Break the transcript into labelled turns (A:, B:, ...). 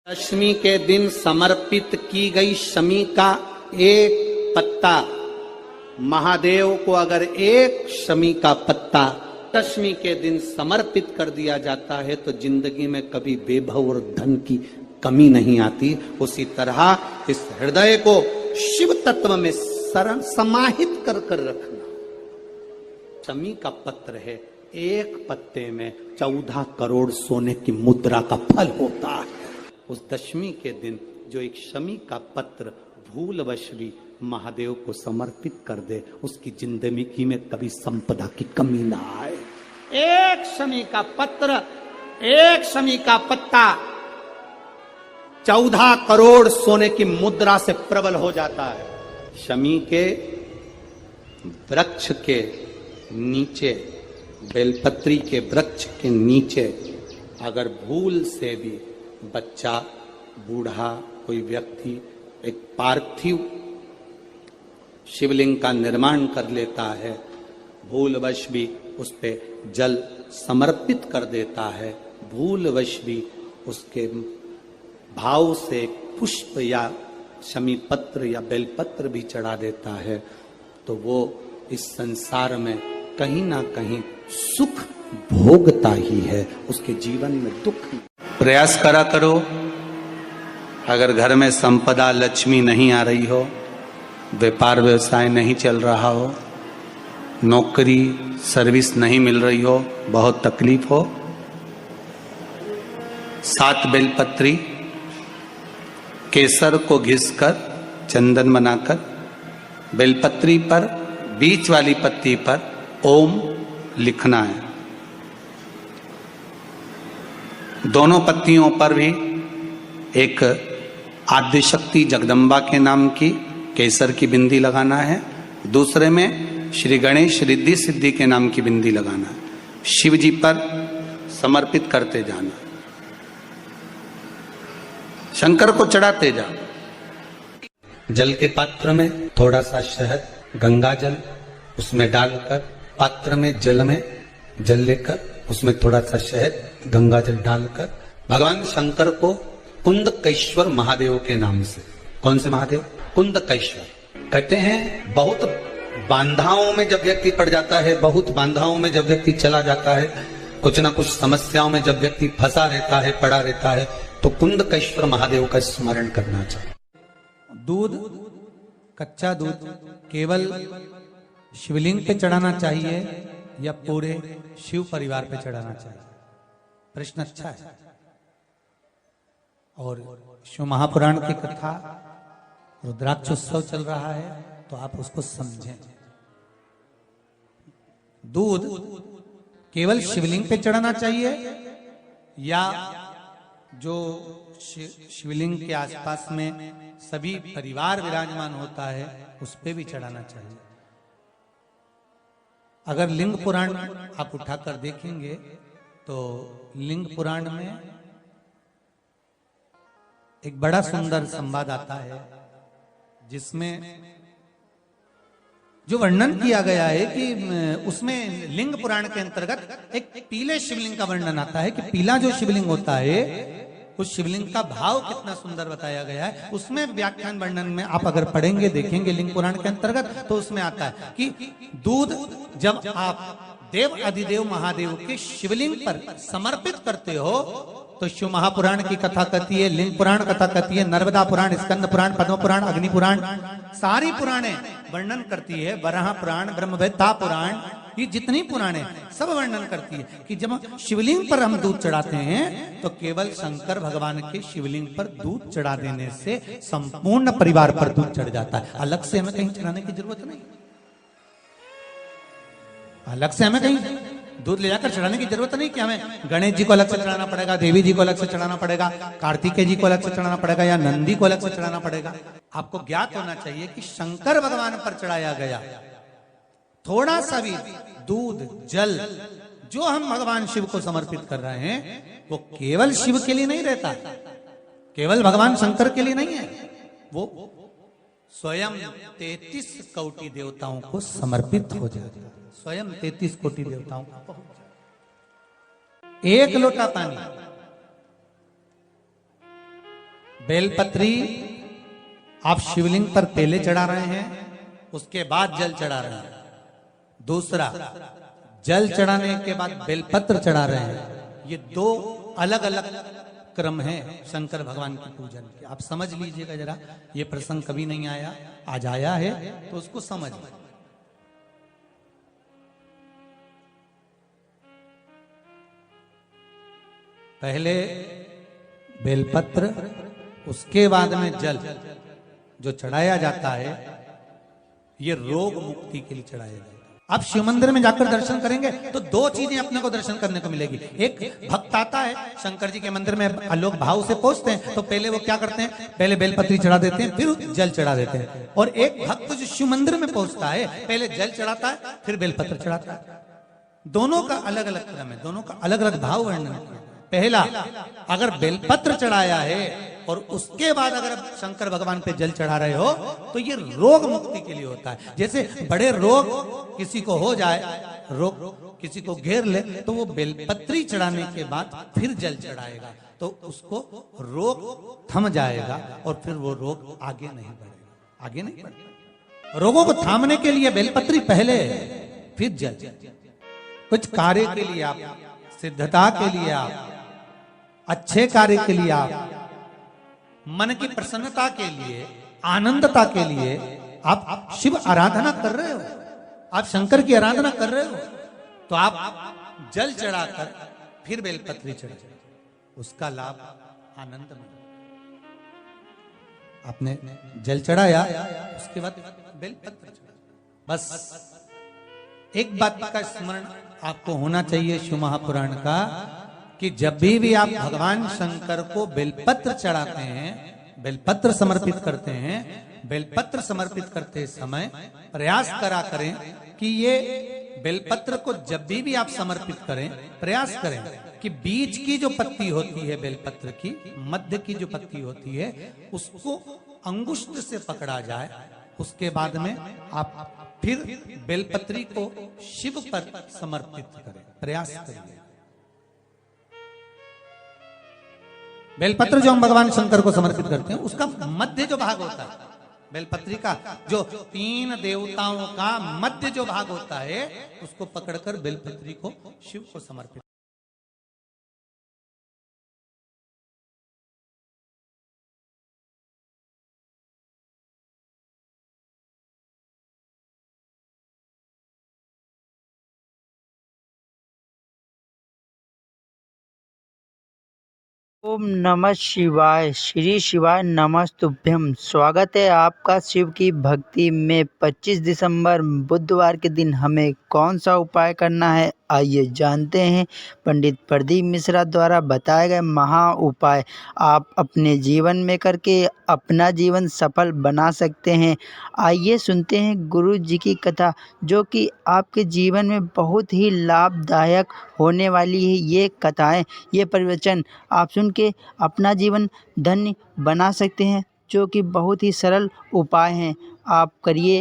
A: दशमी के दिन समर्पित की गई शमी का एक पत्ता, महादेव को अगर एक शमी का पत्ता दशमी के दिन समर्पित कर दिया जाता है तो जिंदगी में कभी वैभव और धन की कमी नहीं आती। उसी तरह इस हृदय को शिव तत्व में समाहित कर कर रखना। शमी का पत्र है, एक पत्ते में 14 करोड़ सोने की मुद्रा का फल होता है। उस दशमी के दिन जो एक शमी का पत्र भूलवश भी महादेव को समर्पित कर दे, उसकी जिंदगी में कभी संपदा की कमी ना आए। एक शमी का पत्र, एक शमी का पत्ता 14 करोड़ सोने की मुद्रा से प्रबल हो जाता है। शमी के वृक्ष के नीचे, बेलपत्री के वृक्ष के नीचे अगर भूल से भी बच्चा, बूढ़ा, कोई व्यक्ति एक पार्थिव शिवलिंग का निर्माण कर लेता है, भूलवश भी उस पे जल समर्पित कर देता है, भूलवश भी उसके भाव से पुष्प या शमी पत्र या बेलपत्र भी चढ़ा देता है, तो वो इस संसार में कहीं ना कहीं सुख भोगता ही है, उसके जीवन में दुख। प्रयास करा करो, अगर घर में संपदा लक्ष्मी नहीं आ रही हो, व्यापार व्यवसाय नहीं चल रहा हो, नौकरी सर्विस नहीं मिल रही हो, बहुत तकलीफ हो, 7 बेलपत्री केसर को घिसकर चंदन बनाकर बेलपत्री पर बीच वाली पत्ती पर ओम लिखना है। दोनों पत्तियों पर भी एक आद्यशक्ति जगदम्बा के नाम की केसर की बिंदी लगाना है, दूसरे में श्री गणेश रिद्धि सिद्धि के नाम की बिंदी लगाना है। शिव जी पर समर्पित करते जाना, शंकर को चढ़ाते जाओ। जल के पात्र में थोड़ा सा शहद, गंगा जल उसमें डालकर, पात्र में जल लेकर उसमें थोड़ा सा शहद, गंगा जल डालकर भगवान शंकर को कुंदकेश्वर महादेव के नाम से, कौन से महादेव? कुंदकेश्वर। कहते हैं बहुत बांधाओं में जब व्यक्ति पड़ जाता है, बहुत बांधाओं में जब व्यक्ति चला जाता है, कुछ ना कुछ समस्याओं में जब व्यक्ति फंसा रहता है, पड़ा रहता है, तो कुंदकेश्वर महादेव का स्मरण करना चाहिए।
B: दूध, कच्चा दूध केवल शिवलिंग पे चढ़ाना चाहिए या पूरे शिव परिवार पे चढ़ाना चाहिए? प्रश्न अच्छा है। और शिव महापुराण की कथा, रुद्राक्ष उत्सव चल रहा है, तो आप उसको समझें। दूध केवल शिवलिंग पे चढ़ाना चाहिए या जो शिवलिंग के आसपास में सभी परिवार विराजमान होता है उस पे भी चढ़ाना चाहिए? अगर लिंग पुराण आप उठाकर देखेंगे तो लिंग पुराण में एक बड़ा सुंदर संवाद आता है जिसमें जो वर्णन किया गया है कि उसमें लिंग पुराण के अंतर्गत एक पीले शिवलिंग का वर्णन आता है कि पीला जो शिवलिंग होता है उस शिवलिंग का भाव कितना सुंदर बताया गया है। उसमें व्याख्यान वर्णन में आप अगर पढ़ेंगे, देखेंगे लिंग पुराण के अंतर्गत, तो उसमें आता है कि दूध जब आप देव अधिदेव महादेव के शिवलिंग पर समर्पित करते हो तो शिव महापुराण की कथा कहती है, लिंग पुराण कथा कहती है, नर्मदा पुराण, स्कंद पुराण, पद्म पुराण, अग्नि पुराण, सारी पुराणे वर्णन करती है, वराह पुराण, ब्रह्मवेत्ता पुराण, ये जितनी पुराणे सब वर्णन करती है कि जब शिवलिंग पर हम दूध चढ़ाते हैं तो केवल शंकर भगवान के शिवलिंग पर दूध चढ़ा देने से संपूर्ण परिवार पर दूध चढ़ जाता है। अलग से हमें कहीं चढ़ाने की जरूरत नहीं, अलग से हमें कहीं दूध ले जाकर चढ़ाने की जरूरत नहीं कि हमें गणेश जी को अलग से चढ़ाना पड़ेगा, देवी जी को अलग से चढ़ाना पड़ेगा, कार्तिकेय जी को अलग से चढ़ाना पड़ेगा या नंदी को अलग से चढ़ाना पड़ेगा। आपको ज्ञात होना चाहिए कि शंकर भगवान पर चढ़ाया गया थोड़ा सा भी दूध, जल जो हम भगवान शिव को समर्पित कर रहे हैं वो केवल शिव के लिए नहीं रहता, केवल भगवान शंकर के लिए नहीं है, वो स्वयं 33 कोटि देवताओं को समर्पित हो जाता है, स्वयं 33 कोटि देवताओं को पहुंच जाता है। एक लोटा पानी बेलपत्री आप शिवलिंग पर पहले चढ़ा रहे हैं, उसके बाद जल चढ़ा रहे हैं। दूसरा, जल चढ़ाने के बाद बेलपत्र चढ़ा रहे हैं। ये दो अलग अलग क्रम है शंकर भगवान की पूजन के। आप समझ लीजिएगा जरा, ये प्रसंग कभी नहीं आया, आज आया है तो उसको समझ। पहले बेलपत्र, उसके बाद में जल जो चढ़ाया जाता है, ये रोग मुक्ति के लिए चढ़ाया जाता है। आप शिव मंदिर में जाकर दर्शन करेंगे तो दो चीजें अपने को दर्शन करने को मिलेगी। एक, भक्त आता है शंकर जी के मंदिर में, लोग भाव से पहुंचते हैं तो पहले वो क्या करते हैं, पहले बेलपत्री चढ़ा देते हैं, फिर जल चढ़ा देते हैं। और एक भक्त जो शिव मंदिर में पहुंचता है, पहले जल चढ़ाता है, फिर बेलपत्र चढ़ाता है। दोनों का अलग अलग क्रम है, दोनों का अलग अलग भाव वर्णन है। पहला, अगर बेलपत्र चढ़ाया है और उसके बाद अगर शंकर भगवान पे जल चढ़ा रहे हो तो ये रोग मुक्ति के लिए होता है। जैसे बड़े रोग किसी को हो जाए, रोग किसी को घेर ले, तो वो बेलपत्री चढ़ाने के बाद फिर जल चढ़ाएगा तो उसको रोग थम जाएगा और फिर वो रोग आगे नहीं बढ़ेगा, आगे नहीं बढ़ेगा। रोगों को थामने के लिए बेलपत्री पहले, फिर जल। कुछ कार्य के लिए आप, सिद्धता के लिए आप, अच्छे कार्य के लिए आप, मन की प्रसन्नता के लिए, आनंदता के लिए आप शिव आराधना कर रहे हो, आप शंकर की आराधना कर रहे हो, तो आप जल चढ़ाकर फिर बेलपत्री चढ़ाए, उसका लाभ आनंद में। आपने जल चढ़ाया, उसके बाद बेलपत्र चढ़ाया। बस एक बात का स्मरण आपको होना चाहिए शिव महापुराण का, कि जब भी आप भगवान शंकर को बेलपत्र चढ़ाते हैं, बेलपत्र समर्पित करते हैं, बेलपत्र समर्पित करते समय प्रयास करा करें कि ये बेलपत्र को जब भी आप समर्पित करें, प्रयास करें कि बीच की जो पत्ती होती है बेलपत्र की, मध्य की जो पत्ती होती है, उसको अंगुष्ठ से पकड़ा जाए। उसके बाद में आप फिर बेलपत्री को शिव पर समर्पित करें, प्रयास करिए। बेलपत्र जो हम भगवान शंकर को समर्पित करते हैं, उसका मध्य जो भाग होता है, बेलपत्री का जो 3 देवताओं का मध्य जो भाग होता है, उसको पकड़कर बेलपत्री को शिव को समर्पित।
C: ओम नमः शिवाय। श्री शिवाय नमस्तुभ्यम। स्वागत है आपका शिव की भक्ति में। 25 दिसंबर बुधवार के दिन हमें कौन सा उपाय करना है, आइए जानते हैं। पंडित प्रदीप मिश्रा द्वारा बताए गए महा उपाय आप अपने जीवन में करके अपना जीवन सफल बना सकते हैं। आइए सुनते हैं गुरु जी की कथा, जो कि आपके जीवन में बहुत ही लाभदायक होने वाली है। ये कथाएं, ये प्रवचन आप सुन के अपना जीवन धन्य बना सकते हैं, जो कि बहुत ही सरल उपाय हैं। आप करिए।